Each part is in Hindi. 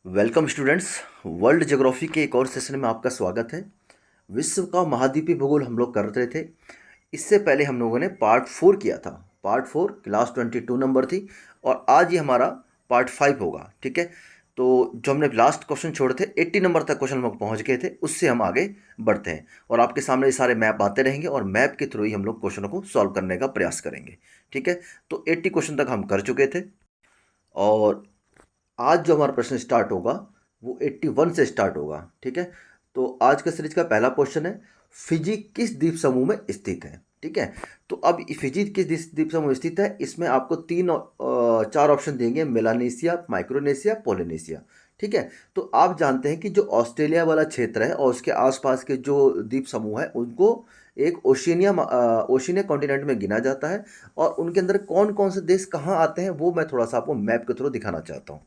Welcome students. वर्ल्ड ज्योग्राफी के एक और सेशन में आपका स्वागत है। विश्व का महाद्वीपीय भूगोल हम लोग कर रहे थे। इससे पहले हम लोगों ने पार्ट 4 किया था। पार्ट 4 क्लास 22 नंबर थी और आज ये हमारा पार्ट 5 होगा। ठीक है, तो जो हमने लास्ट क्वेश्चन छोड़े थे 80 नंबर तक क्वेश्चन हम लोग पहुँच गए थे, उससे हम आगे बढ़ते हैं और आपके सामने ये सारे मैप आते रहेंगे और मैप के थ्रू ही हम लोग क्वेश्चनों को सॉल्व करने का प्रयास करेंगे। ठीक है, तो 80 क्वेश्चन तक हम कर चुके थे और आज जो हमारा प्रश्न स्टार्ट होगा वो 81 से स्टार्ट होगा। ठीक है, तो आज का सीरीज का पहला क्वेश्चन है, फिजी किस द्वीप समूह में स्थित है। ठीक है, तो अब फिजी किस द्वीप समूह में स्थित है, इसमें आपको चार ऑप्शन देंगे, मेलानेशिया, माइक्रोनेशिया, पोलिनेशिया। ठीक है, तो आप जानते हैं कि जो ऑस्ट्रेलिया वाला क्षेत्र है और उसके आसपास के जो द्वीप समूह है उनको एक ओशिनिया कॉन्टिनेंट में गिना जाता है और उनके अंदर कौन कौन से देश कहाँ आते हैं वो मैं थोड़ा सा आपको मैप के थ्रू दिखाना चाहता हूँ।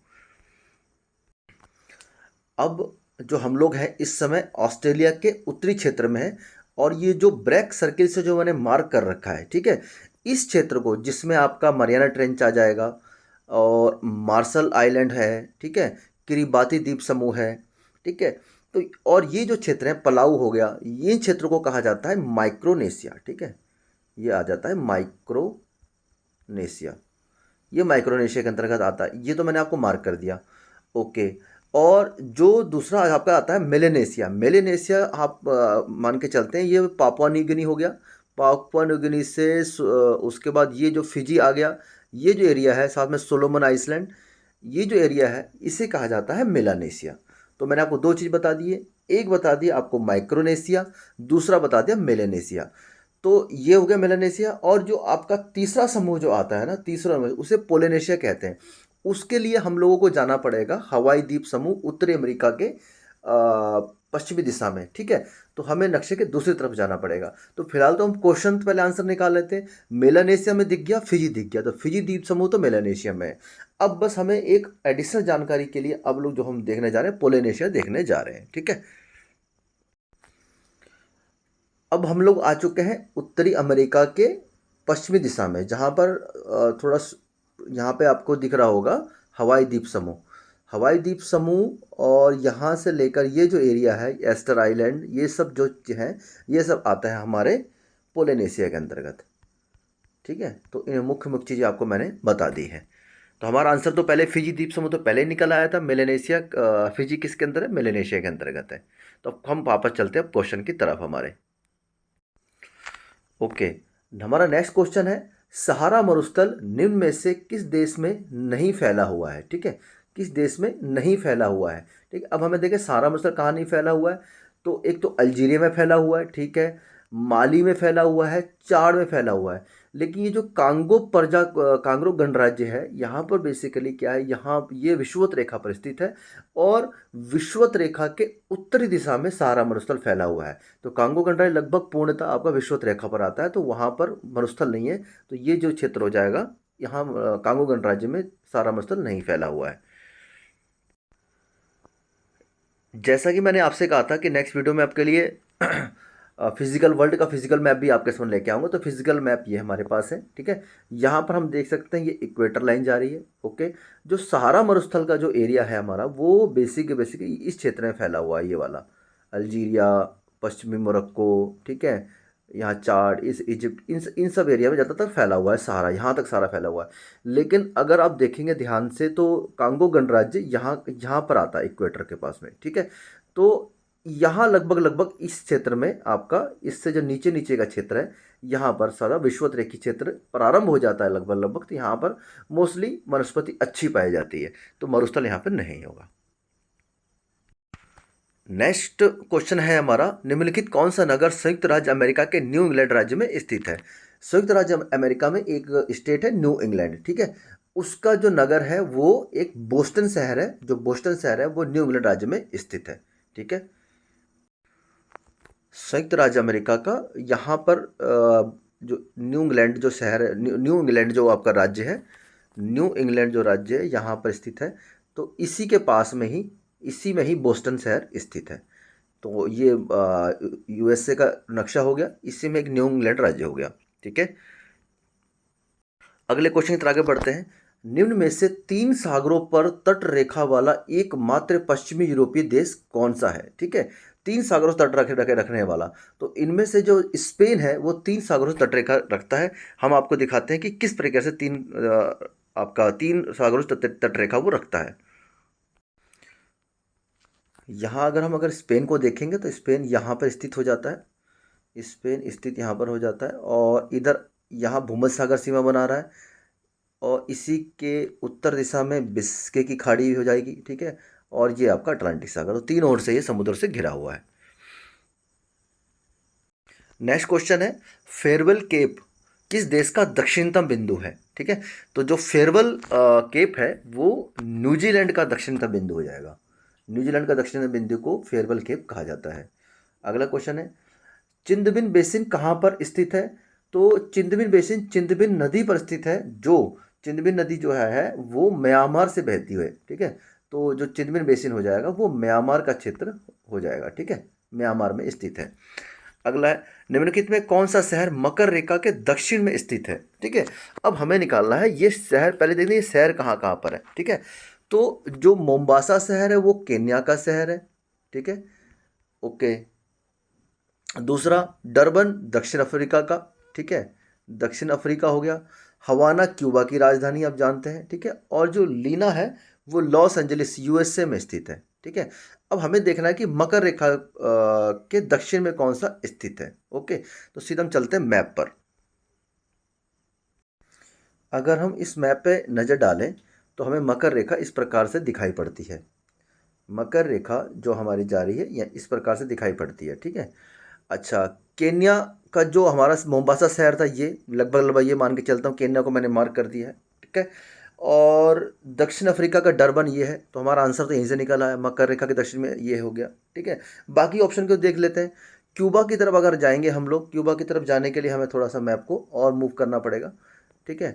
अब जो हम लोग हैं इस समय ऑस्ट्रेलिया के उत्तरी क्षेत्र में है और ये जो ब्लैक सर्किल से जो मैंने मार्क कर रखा है, ठीक है, इस क्षेत्र को जिसमें आपका मरियाना ट्रेंच आ जाएगा और मार्शल आइलैंड है, ठीक है, किरिबाती द्वीप समूह है, ठीक है, तो और ये जो क्षेत्र है पलाऊ हो गया, ये क्षेत्र को कहा जाता है माइक्रोनेशिया। ठीक है, ये आ जाता है माइक्रोनेशिया, ये माइक्रोनेशिया के अंतर्गत आता है, ये तो मैंने आपको मार्क कर दिया। ओके, और जो दूसरा आपका आता है मेलेनेशिया, मेलेनेशिया आप मान के चलते हैं ये पापुआ न्यू गिनी हो गया। पापुआ न्यू गिनी से उसके बाद ये जो फिजी आ गया, ये जो एरिया है साथ में सोलोमन आइसलैंड, ये जो एरिया है इसे कहा जाता है मेलानेशिया। तो मैंने आपको दो चीज़ बता दी है, एक बता दिया आपको माइक्रोनेशिया, दूसरा बता दिया मेलेनेशिया। तो ये हो गया मेलानेशिया और जो आपका तीसरा समूह जो आता है ना, तीसरा उसे पोलिनेशिया कहते हैं। उसके लिए हम लोगों को जाना पड़ेगा हवाई द्वीप समूह उत्तरी अमेरिका के पश्चिमी दिशा में। ठीक है, तो हमें नक्शे के दूसरी तरफ जाना पड़ेगा। तो फिलहाल तो हम क्वेश्चन पहले आंसर निकाल लेते हैं। मेलानेशिया में दिख गया, फिजी दिख गया, तो फिजी द्वीप समूह तो मेलानेशिया में है। अब बस हमें एक एडिशनल जानकारी के लिए अब लोग जो हम देखने जा रहे हैं पोलिनेशिया देखने जा रहे हैं। ठीक है, अब हम लोग आ चुके हैं उत्तरी अमेरिका के पश्चिमी दिशा में, जहाँ पर यहाँ पे आपको दिख रहा होगा हवाई द्वीप समूह, हवाई द्वीप समूह, और यहाँ से लेकर ये जो एरिया है एस्टर आइलैंड, ये सब जो है ये सब आता है हमारे पोलिनेशिया के अंतर्गत। ठीक है, तो इन मुख्य मुख्य चीज़ें आपको मैंने बता दी है। तो हमारा आंसर तो पहले फिजी द्वीप समूह तो पहले ही निकल आया था, मेलेनेशिया। फिजी किसके अंदर है, मेलेनेशिया के अंतर्गत है। तो अब हम वापस चलते हैं क्वेश्चन की तरफ हमारे। ओके, हमारा नेक्स्ट क्वेश्चन है, सहारा मरुस्थल निम्न में से किस देश में नहीं फैला हुआ है। ठीक है, किस देश में नहीं फैला हुआ है। ठीक है, अब हमें देखें सहारा मरुस्थल कहाँ नहीं फैला हुआ है, तो एक तो अल्जीरिया में फैला हुआ है, ठीक है, माली में फैला हुआ है, चाड में फैला हुआ है। लेकिन ये जो कांगो गणराज्य है, यहाँ पर बेसिकली क्या है, यहाँ ये विषुवत रेखा पर स्थित है और विषुवत रेखा के उत्तरी दिशा में सहारा मरुस्थल फैला हुआ है। तो कांगो गणराज्य लगभग पूर्णतः आपका विषुवत रेखा पर आता है, तो वहाँ पर मरुस्थल नहीं है। तो ये जो क्षेत्र हो जाएगा, यहाँ कांगो गणराज्य में सहारा मरुस्थल नहीं फैला हुआ है। जैसा कि मैंने आपसे कहा था कि नेक्स्ट वीडियो में आपके लिए फिजिकल वर्ल्ड का फिजिकल मैप भी आपके सामने लेके आऊँगा। तो फिजिकल मैप ये हमारे पास है। ठीक है, यहाँ पर हम देख सकते हैं ये इक्वेटर लाइन जा रही है। ओके, जो सहारा मरुस्थल का जो एरिया है हमारा, वो बेसिक इस क्षेत्र में फैला हुआ है, ये वाला अल्जीरिया, पश्चिमी मोरक्को, ठीक है, यहाँ चाड, इस इजिप्ट, इन सब एरिया में ज़्यादातर फैला हुआ है सहारा, यहाँ तक सारा फैला हुआ है। लेकिन अगर आप देखेंगे ध्यान से तो कांगो गणराज्य यहाँ यहाँ पर आता है इक्वेटर के पास में। ठीक है, तो यहाँ लगभग लगभग इस क्षेत्र में आपका, इससे जो नीचे नीचे का क्षेत्र है, यहाँ पर सारा विषुवत रेखी क्षेत्र प्रारंभ हो जाता है लगभग लगभग। तो यहाँ पर मोस्टली वनस्पति अच्छी पाई जाती है, तो मरुस्थल यहाँ पर नहीं होगा। नेक्स्ट क्वेश्चन है हमारा, निम्नलिखित कौन सा नगर संयुक्त राज्य अमेरिका के न्यू इंग्लैंड राज्य में स्थित है। संयुक्त राज्य अमेरिका में एक स्टेट है न्यू इंग्लैंड। ठीक है, उसका जो नगर है वो एक बोस्टन शहर है, जो बोस्टन शहर है वो न्यू इंग्लैंड राज्य में स्थित है। ठीक है, संयुक्त राज्य अमेरिका का यहाँ पर जो न्यू इंग्लैंड जो शहर है, न्यू इंग्लैंड जो आपका राज्य है, न्यू इंग्लैंड जो राज्य है यहाँ पर स्थित है। तो इसी के पास में ही, इसी में ही बोस्टन शहर स्थित है। तो ये यूएसए का नक्शा हो गया, इसी में एक न्यू इंग्लैंड राज्य हो गया। ठीक है, अगले क्वेश्चन की तरफ आगे बढ़ते हैं। निम्न में से 3 सागरों पर तट रेखा वाला एकमात्र पश्चिमी यूरोपीय देश कौन सा है? ठीक है, 3 सागरों से तट रखने वाला। तो इनमें से जो स्पेन है वो 3 सागरों से तट रेखा रखता है। हम आपको दिखाते हैं कि किस प्रकार से आपका 3 सागरों से तट रेखा वो रखता है। यहाँ अगर स्पेन को देखेंगे तो स्पेन यहाँ पर स्थित हो जाता है। स्पेन स्थित यहाँ पर हो जाता है और इधर यहाँ भूमध्य सागर सीमा बना रहा है और इसी के उत्तर दिशा में बिस्के की खाड़ी हो जाएगी। ठीक है, और ये आपका अटलांटिक सागर, तो 3 ओर से ये समुद्र से घिरा हुआ है। नेक्स्ट क्वेश्चन है, फेयरवेल केप किस देश का दक्षिणतम बिंदु है? ठीक है, तो जो फेयरवेल केप है वो न्यूजीलैंड का दक्षिणतम बिंदु हो जाएगा। न्यूजीलैंड का दक्षिणतम बिंदु को फेयरवेल केप कहा जाता है। अगला क्वेश्चन है, चिंदबिन बेसिन कहाँ पर स्थित है? तो चिंदबिन बेसिन चिंदबिन नदी पर स्थित है। जो चिंदबिन नदी जो है वो म्यांमार से बहती है। ठीक है, तो जो चिंदबिन बेसिन हो जाएगा वो म्यांमार का क्षेत्र हो जाएगा। ठीक है, म्यांमार में स्थित है। अगला है, निम्नलिखित में कौन सा शहर मकर रेखा के दक्षिण में स्थित है? ठीक है, अब हमें निकालना है ये शहर, पहले देखते हैं ये शहर कहाँ कहाँ पर है। ठीक है, तो जो मोम्बासा शहर है वो केन्या का शहर है। ठीक है, ओके। दूसरा डरबन दक्षिण अफ्रीका का। ठीक है, दक्षिण अफ्रीका हो गया। हवाना क्यूबा की राजधानी आप जानते हैं। ठीक है, और जो लीना है वो लॉस एंजलिस यूएसए में स्थित है। ठीक है, अब हमें देखना है कि मकर रेखा के दक्षिण में कौन सा स्थित है। ओके, तो सीधा हम चलते हैं मैप पर। अगर हम इस मैप पे नज़र डालें तो हमें मकर रेखा इस प्रकार से दिखाई पड़ती है। मकर रेखा जो हमारी जा रही है या इस प्रकार से दिखाई पड़ती है। ठीक है, अच्छा, केन्या का जो हमारा मोम्बासा शहर था ये लगभग लगभग ये मान के चलता हूँ केन्या को मैंने मार्क कर दिया है। ठीक है, और दक्षिण अफ्रीका का डरबन ये है, तो हमारा आंसर तो यहीं से निकला है, मकर रेखा के दक्षिण में ये हो गया। ठीक है, बाकी ऑप्शन को देख लेते हैं। क्यूबा की तरफ अगर जाएंगे हम लोग, क्यूबा की तरफ जाने के लिए हमें थोड़ा सा मैप को और मूव करना पड़ेगा। ठीक है,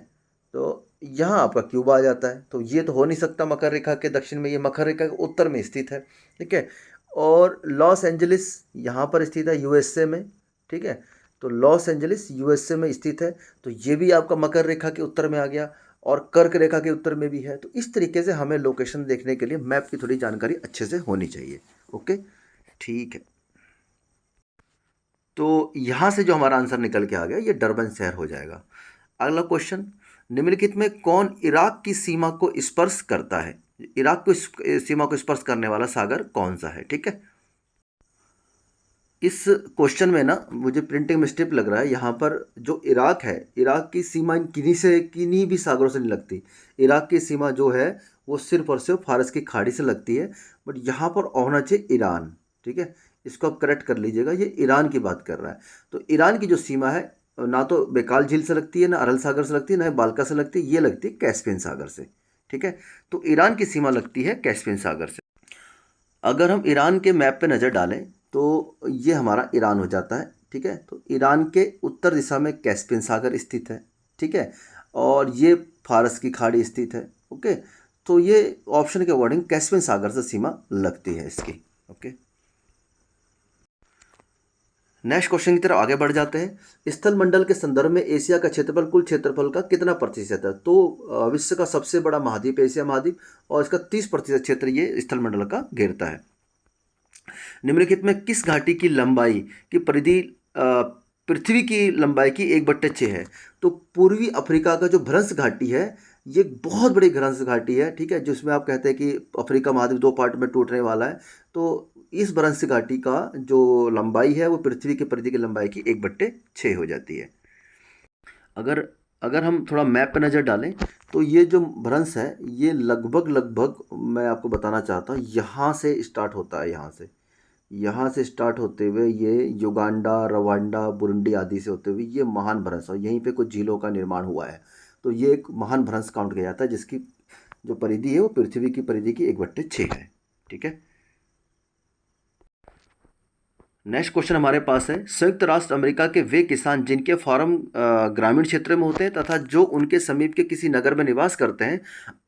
तो यहाँ आपका क्यूबा आ जाता है, तो ये तो हो नहीं सकता मकर रेखा के दक्षिण में, ये मकर रेखा के उत्तर में स्थित है। ठीक है, और लॉस एंजलिस यहाँ पर स्थित है यूएसए में। ठीक है, तो लॉस एंजलिस यूएसए में स्थित है, तो ये भी आपका मकर रेखा के उत्तर में आ गया और कर्क रेखा के उत्तर में भी है। तो इस तरीके से हमें लोकेशन देखने के लिए मैप की थोड़ी जानकारी अच्छे से होनी चाहिए। ओके, ठीक है, तो यहाँ से जो हमारा आंसर निकल के आ गया ये डरबन शहर हो जाएगा। अगला क्वेश्चन, निम्नलिखित में कौन इराक की सीमा को स्पर्श करता है? इराक को सीमा को स्पर्श करने वाला सागर कौन सा है? ठीक है, इस क्वेश्चन में ना मुझे प्रिंटिंग मिस्टेक लग रहा है। यहाँ पर जो इराक है, इराक की सीमा किन्हीं भी सागरों से नहीं लगती। इराक की सीमा जो है वो सिर्फ और सिर्फ फारस की खाड़ी से लगती है। बट यहाँ पर होना चाहिए ईरान। ठीक है, इसको आप करेक्ट कर लीजिएगा, ये ईरान की बात कर रहा है। तो ईरान की जो सीमा है ना तो बेकाल झील से लगती है, ना अरल सागर से लगती है, ना बाल्का से लगती है, ये लगती है कैस्पियन सागर से। ठीक है, तो ईरान की सीमा लगती है कैस्पियन सागर से। अगर हम ईरान के मैप पे नज़र डालें तो ये हमारा ईरान हो जाता है। ठीक है, तो ईरान के उत्तर दिशा में कैस्पियन सागर स्थित है। ठीक है, और ये फारस की खाड़ी स्थित है। ओके, तो ये ऑप्शन के अकॉर्डिंग कैस्पियन सागर से सीमा लगती है इसकी। ओके, नेक्स्ट क्वेश्चन की तरफ आगे बढ़ जाते हैं। स्थल मंडल के संदर्भ में एशिया का क्षेत्रफल कुल क्षेत्रफल का कितना प्रतिशत है? तो विश्व का सबसे बड़ा महाद्वीप एशिया महाद्वीप और इसका 30% क्षेत्र ये स्थल मंडल का घेरता है। निम्नलिखित में किस घाटी की लंबाई की परिधि पृथ्वी की लंबाई की 1/6 है? तो पूर्वी अफ्रीका का जो भ्रंश घाटी है ये बहुत बड़ी भ्रंश घाटी है। ठीक है, जिसमें आप कहते हैं कि अफ्रीका महाद्वीप 2 पार्ट में टूटने वाला है। तो इस भ्रंश घाटी का जो लंबाई है वो पृथ्वी की परिधि की लंबाई की 1/6 हो जाती है। अगर अगर हम थोड़ा मैप पे नज़र डालें तो ये जो भ्रंश है ये लगभग लगभग मैं आपको बताना चाहता हूँ यहाँ से स्टार्ट होता है। यहाँ से स्टार्ट होते हुए ये युगांडा, रवांडा, बुरुंडी आदि से होते हुए ये महान भ्रंश, और यहीं पे कुछ झीलों का निर्माण हुआ है। तो ये एक महान भ्रंश काउंट किया जाता है जिसकी जो परिधि है वो पृथ्वी की परिधि की 1/6 है। ठीक है, नेक्स्ट क्वेश्चन हमारे पास है, संयुक्त राष्ट्र अमेरिका के वे किसान जिनके फार्म ग्रामीण क्षेत्र में होते हैं तथा जो उनके समीप के किसी नगर में निवास करते हैं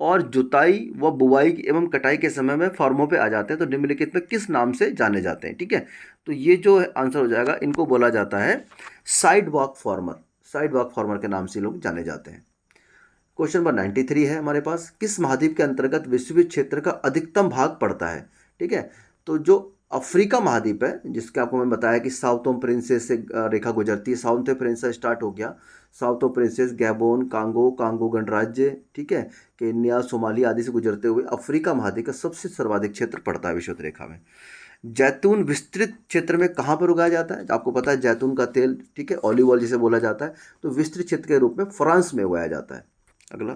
और जुताई व बुवाई एवं कटाई के समय में फार्मों पे आ जाते हैं, तो निम्नलिखित में किस नाम से जाने जाते हैं? ठीक है, तो ये जो आंसर हो जाएगा इनको बोला जाता है side walk farmer. Side walk farmer के नाम से लोग जाने जाते हैं। क्वेश्चन नंबर 93 है हमारे पास, किस महाद्वीप के अंतर्गत विषुवत क्षेत्र का अधिकतम भाग पड़ता है? ठीक है, तो जो अफ्रीका महाद्वीप है, जिसके आपको मैं बताया कि साउथ प्रिंसेस से रेखा गुजरती है, साउथ प्रिंसेस स्टार्ट हो गया, साउथ प्रिंसेस, गैबोन, कांगो गणराज्य, ठीक है, केन्या, सोमालिया आदि से गुजरते हुए अफ्रीका महाद्वीप का सबसे सर्वाधिक क्षेत्र पड़ता है विषुवत रेखा में। जैतून विस्तृत क्षेत्र में कहाँ पर उगाया जाता है? आपको पता है जैतून का तेल, ठीक है, ऑलिव ऑयल जिसे बोला जाता है, तो विस्तृत क्षेत्र के रूप में फ्रांस में उगाया जाता है। अगला,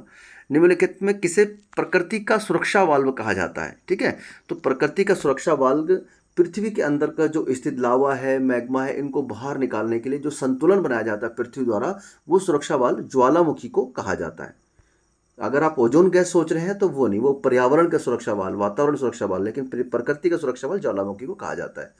निम्नलिखित में किसे प्रकृति का सुरक्षा वाल्व कहा जाता है? ठीक है, तो प्रकृति का सुरक्षा वाल्व पृथ्वी के अंदर का जो स्थित लावा है, मैग्मा है, इनको बाहर निकालने के लिए जो संतुलन बनाया जाता है पृथ्वी द्वारा, वो सुरक्षा वाल्व ज्वालामुखी को कहा जाता है। अगर आप ओजोन गैस सोच रहे हैं तो वो नहीं, वो पर्यावरण का सुरक्षा वाल्व, वातावरण सुरक्षा वाल्व, लेकिन प्रकृति का सुरक्षा वाल्व ज्वालामुखी को कहा जाता है।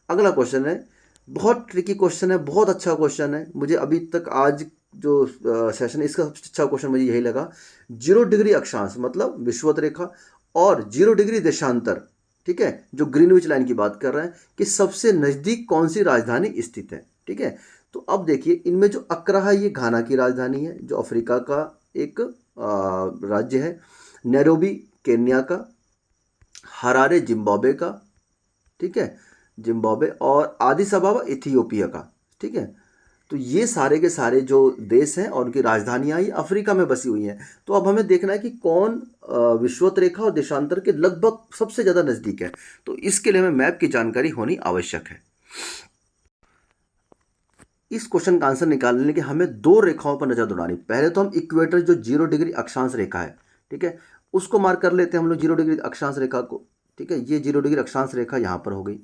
अगला क्वेश्चन है, बहुत ट्रिकी क्वेश्चन है, बहुत अच्छा क्वेश्चन है, मुझे अभी तक आज जो सेशन है इसका सबसे अच्छा क्वेश्चन मुझे यही लगा। 0 डिग्री अक्षांश मतलब विषुवत रेखा और 0 डिग्री देशांतर, ठीक है, जो ग्रीनविच लाइन की बात कर रहे हैं, कि सबसे नज़दीक कौन सी राजधानी स्थित है? ठीक है, तो अब देखिए इनमें जो अक्रा है ये घाना की राजधानी है, जो अफ्रीका का एक राज्य है, नैरोबी केन्या का, हरारे जिम्बाब्वे का, ठीक है, जिम्बाब्वे, और आदिस अबाबा इथियोपिया का, ठीक है, तो ये सारे के सारे जो देश हैं और उनकी राजधानियां ही अफ्रीका में बसी हुई हैं। तो अब हमें देखना है कि कौन विषुवत रेखा और देशांतर के लगभग सबसे ज़्यादा नज़दीक है, तो इसके लिए हमें मैप की जानकारी होनी आवश्यक है। इस क्वेश्चन का आंसर निकालने के हमें 2 रेखाओं पर नज़र दौड़ानी। पहले तो हम इक्वेटर जो 0 डिग्री अक्षांश रेखा है, ठीक है, उसको मार्क कर लेते हैं हम लोग 0 डिग्री अक्षांश रेखा को, ठीक है, ये 0 डिग्री अक्षांश रेखा यहाँ पर हो गई,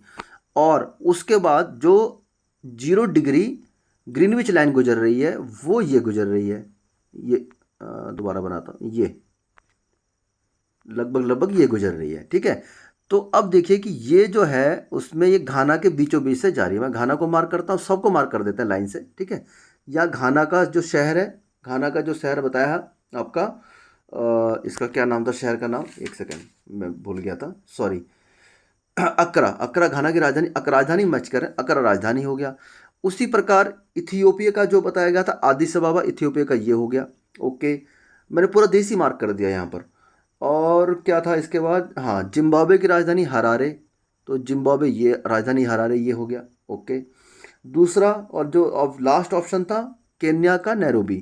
और उसके बाद जो 0 डिग्री ग्रीनविच लाइन गुजर रही है वो ये गुजर रही है, ये दोबारा बनाता हूँ, ये लगभग ये गुजर रही है, ठीक है। तो अब देखिए कि ये जो है उसमें ये घाना के बीचों बीच से जा रही है, मैं घाना को मार्क करता हूँ, सबको मार्क कर देते हैं लाइन से, ठीक है। या घाना का जो शहर है, घाना का जो शहर बताया आपका, इसका क्या नाम था शहर का नाम, एक सेकेंड मैं भूल गया था, सॉरी, अकरा घाना की राजधानी, राजधानी मैच करें, अकरा राजधानी हो गया। उसी प्रकार इथियोपिया का जो बताया गया था आदिस अबाबा, इथियोपिया का ये हो गया, ओके, मैंने पूरा देश ही मार्क कर दिया यहाँ पर। और क्या था इसके बाद, हाँ, जिम्बाब्वे की राजधानी हरारे, तो जिम्बाब्वे ये राजधानी हरारे ये हो गया, ओके। दूसरा और जो लास्ट ऑप्शन था केन्या का नैरोबी,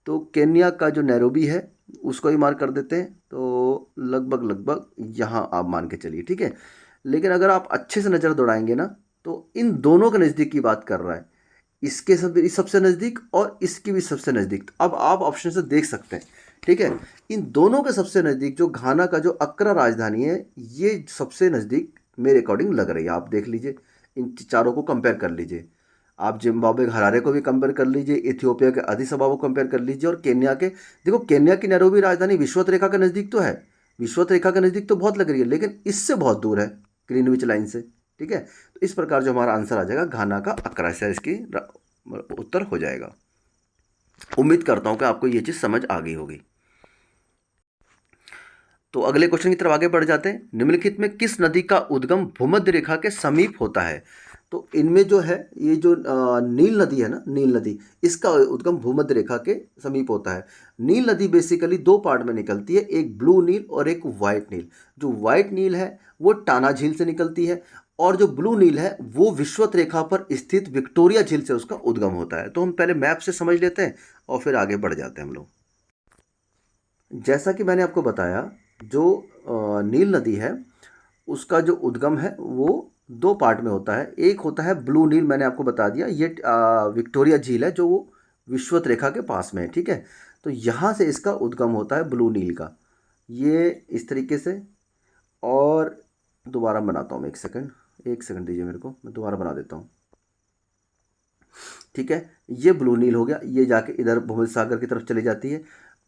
तो केन्या का जो नैरोबी है उसको ही मार्क कर देते हैं, तो लगभग यहाँ आप मान के चलिए, ठीक है। लेकिन अगर आप अच्छे से नज़र दौड़ाएंगे ना, तो इन दोनों के नज़दीक की बात कर रहा है, इसके सब इस सबसे नज़दीक और इसकी भी सबसे नज़दीक। अब आप ऑप्शन से देख सकते हैं, ठीक है, इन दोनों के सबसे नज़दीक जो घाना का जो अक्रा राजधानी है ये सबसे नज़दीक मेरे अकॉर्डिंग लग रही है। आप देख लीजिए, इन चारों को कंपेयर कर लीजिए, आप जिम्बाब्वे हरारे को भी कंपेयर कर लीजिए, इथियोपिया के अदिस अबाबा को कंपेयर कर लीजिए, और केन्या के, देखो केन्या की नैरोबी राजधानी विषुवत रेखा के नज़दीक तो है, विषुवत रेखा के नज़दीक तो बहुत लग रही है, लेकिन इससे बहुत दूर है ग्रीनविच लाइन से, ठीक है। तो इस प्रकार जो हमारा आंसर आ जाएगा घाना का अक्रा से इसकी उत्तर हो जाएगा। उम्मीद करता हूँ कि आपको ये चीज़ समझ आ गई होगी। तो अगले क्वेश्चन की तरफ आगे बढ़ जाते हैं। निम्नलिखित में किस नदी का उद्गम भूमध्य रेखा के समीप होता है? तो इनमें जो है ये जो नील नदी है ना, नील नदी, इसका उद्गम भूमध्य रेखा के समीप होता है। नील नदी बेसिकली 2 पार्ट में निकलती है, एक ब्लू नील और एक वाइट नील। जो वाइट नील है वो टाना झील से निकलती है, और जो ब्लू नील है वो विषुवत रेखा पर स्थित विक्टोरिया झील से उसका उद्गम होता है। तो हम पहले मैप से समझ लेते हैं और फिर आगे बढ़ जाते हैं हम लोग। जैसा कि मैंने आपको बताया, जो नील नदी है उसका जो उद्गम है वो 2 पार्ट में होता है। एक होता है ब्लू नील, मैंने आपको बता दिया, ये विक्टोरिया झील है जो वो विषुवत रेखा के पास में है, ठीक है। तो यहाँ से इसका उद्गम होता है ब्लू नील का, ये इस तरीके से। और दोबारा बनाता हूँ, एक सेकंड दीजिए मेरे को, मैं दोबारा बना देता हूँ, ठीक है। ये ब्लू नील हो गया, ये जाके इधर भूमध्य सागर की तरफ चली जाती है।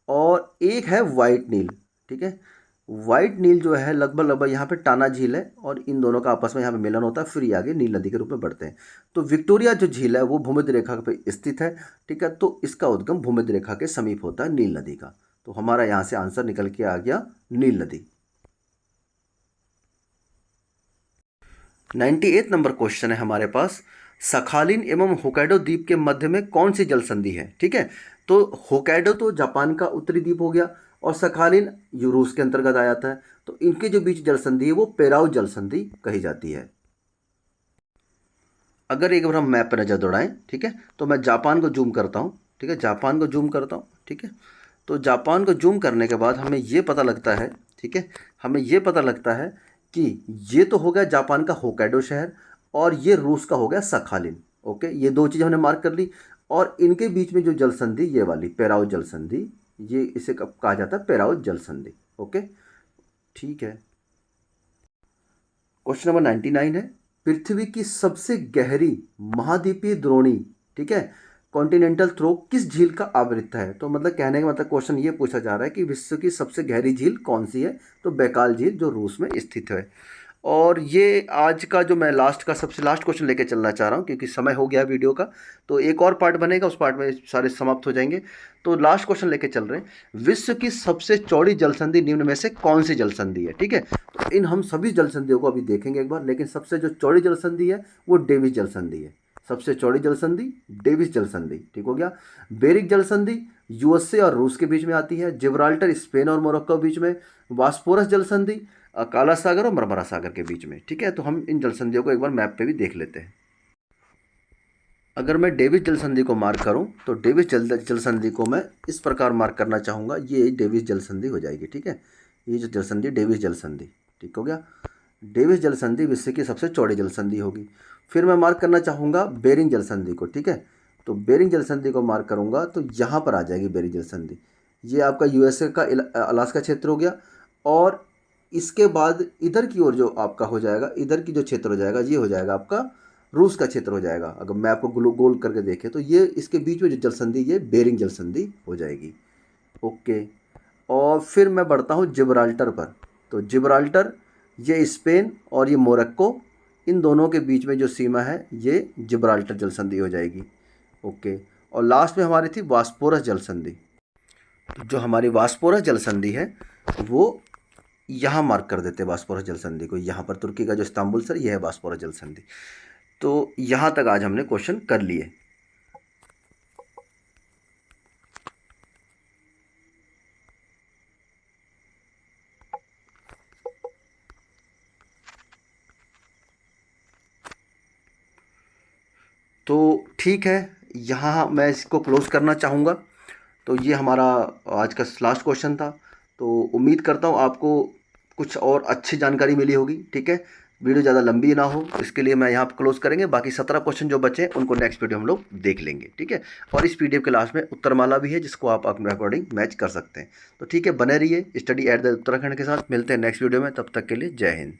और एक है वाइट नील, ठीक है। वाइट नील जो है लगभग यहाँ पे टाना झील है, और इन दोनों का आपस में यहाँ पे मिलन होता है, फिर ये आगे नील नदी के रूप में बढ़ते हैं। तो विक्टोरिया जो झील है वो भूमध्य रेखा पे स्थित है, ठीक है। तो इसका उद्गम भूमध्य रेखा के समीप होता है नील नदी का। तो हमारा यहाँ से आंसर निकल के आ गया नील नदी। 98 नंबर क्वेश्चन है हमारे पास, सखालिन एवं होकाइडो द्वीप के मध्य में कौन सी जल संधि है? ठीक है, तो होkkaido तो जापान का उत्तरी द्वीप हो गया और सखालिन ये रूस के अंतर्गत आ जाता है। तो इनके जो बीच जल संधि है वो पेराउ जल संधि कही जाती है। अगर एक बार हम मैप पर नज़र दौड़ाएं, ठीक है, तो मैं जापान को जूम करता हूँ, ठीक है, जापान को जूम करता हूँ, ठीक है। तो जापान को जूम करने के बाद हमें ये पता लगता है, ठीक है, हमें ये पता लगता है कि ये तो हो गया जापान का होkkaido शहर और ये रूस का हो गया सखालिन। ओके, ये दो चीज़ हमने मार्क कर ली। और इनके बीच में जो जल संधि ये वाली पेराउ जल संधि, ये इसे कब कहा जाता है, पेराउ जल संधि। ओके, ठीक है। क्वेश्चन नंबर 99 है, पृथ्वी की सबसे गहरी महाद्वीपीय द्रोणी, ठीक है, कॉन्टिनेंटल थ्रो किस झील का आवृत्त है। तो मतलब कहने का मतलब क्वेश्चन ये पूछा जा रहा है कि विश्व की सबसे गहरी झील कौन सी है। तो बैकाल झील जो रूस में स्थित है। और ये आज का जो मैं लास्ट का सबसे लास्ट क्वेश्चन लेके चलना चाह रहा हूँ क्योंकि समय हो गया वीडियो का। तो एक और पार्ट बनेगा, उस पार्ट में सारे समाप्त हो जाएंगे। तो लास्ट क्वेश्चन लेके चल रहे हैं, विश्व की सबसे चौड़ी जलसंधि निम्न में से कौन सी जलसंधि है। ठीक है, तो इन हम सभी जलसंधियों को अभी देखेंगे एक बार, लेकिन सबसे जो चौड़ी जलसंधि है वो डेविस जलसंधि है। सबसे चौड़ी जलसंधि डेविस जलसंधि, ठीक हो गया। बेरिक जलसंधि यूएसए और रूस के बीच में आती है। जिब्राल्टर स्पेन और मोरक्को के बीच में। वास्पोरस जलसंधि काला सागर और मरमरा सागर के बीच में। ठीक है, तो हम इन जलसंधियों को एक बार मैप पे भी देख लेते हैं। अगर मैं डेविस जलसंधि को मार्क करूं तो डेविस जलसंधि को मैं इस प्रकार मार्क करना चाहूँगा, ये डेविस जलसंधि हो जाएगी। ठीक है, ये जो जलसंधि डेविस जलसंधि, ठीक हो गया। डेविस जलसंधि विश्व की सबसे चौड़ी जलसंधि होगी। फिर मैं मार्क करना चाहूँगा बेरिंग जलसंधि को। ठीक है, तो बेरिंग जलसंधि को मार्क करूँगा तो यहाँ पर आ जाएगी बेरिंग जलसंधि। ये आपका यूएसए का अलास्का क्षेत्र हो गया। और इसके बाद इधर की ओर जो आपका हो जाएगा, इधर की जो क्षेत्र हो जाएगा ये हो जाएगा आपका रूस का क्षेत्र हो जाएगा। अगर मैं आपको गोल करके देखें तो ये इसके बीच में जो जलसंधि ये बेरिंग जलसंधि हो जाएगी। ओके, और फिर मैं बढ़ता हूँ जिब्राल्टर पर। तो जिब्राल्टर ये स्पेन और ये मोरक्को, इन दोनों के बीच में जो सीमा है ये जिब्राल्टर जलसंधि हो जाएगी। ओके, और लास्ट में हमारी थी वास्पोरस जलसंधि। तो जो हमारी वास्पोरस जलसंधि है वो यहाँ मार्क कर देते हैं वास्पोरस जलसंधि को। यहाँ पर तुर्की का जो इस्तांबुल शहर, यह है वास्पोरस जलसंधि। तो यहाँ तक आज हमने क्वेश्चन कर लिए। तो ठीक है, यहाँ मैं इसको क्लोज़ करना चाहूँगा। तो ये हमारा आज का लास्ट क्वेश्चन था। तो उम्मीद करता हूँ आपको कुछ और अच्छी जानकारी मिली होगी। ठीक है, वीडियो ज़्यादा लंबी ना हो इसके लिए मैं यहाँ पर क्लोज़ करेंगे। बाकी 17 क्वेश्चन जो बचे हैं उनको नेक्स्ट वीडियो हम लोग देख लेंगे। ठीक है, और इस पीडीएफ के लास्ट में उत्तरमाला भी है जिसको आप अपने अकॉर्डिंग मैच कर सकते हैं। तो ठीक है, बने रहिए स्टडी एट द उत्तराखंड के साथ। मिलते हैं नेक्स्ट वीडियो में, तब तक के लिए जय हिंद।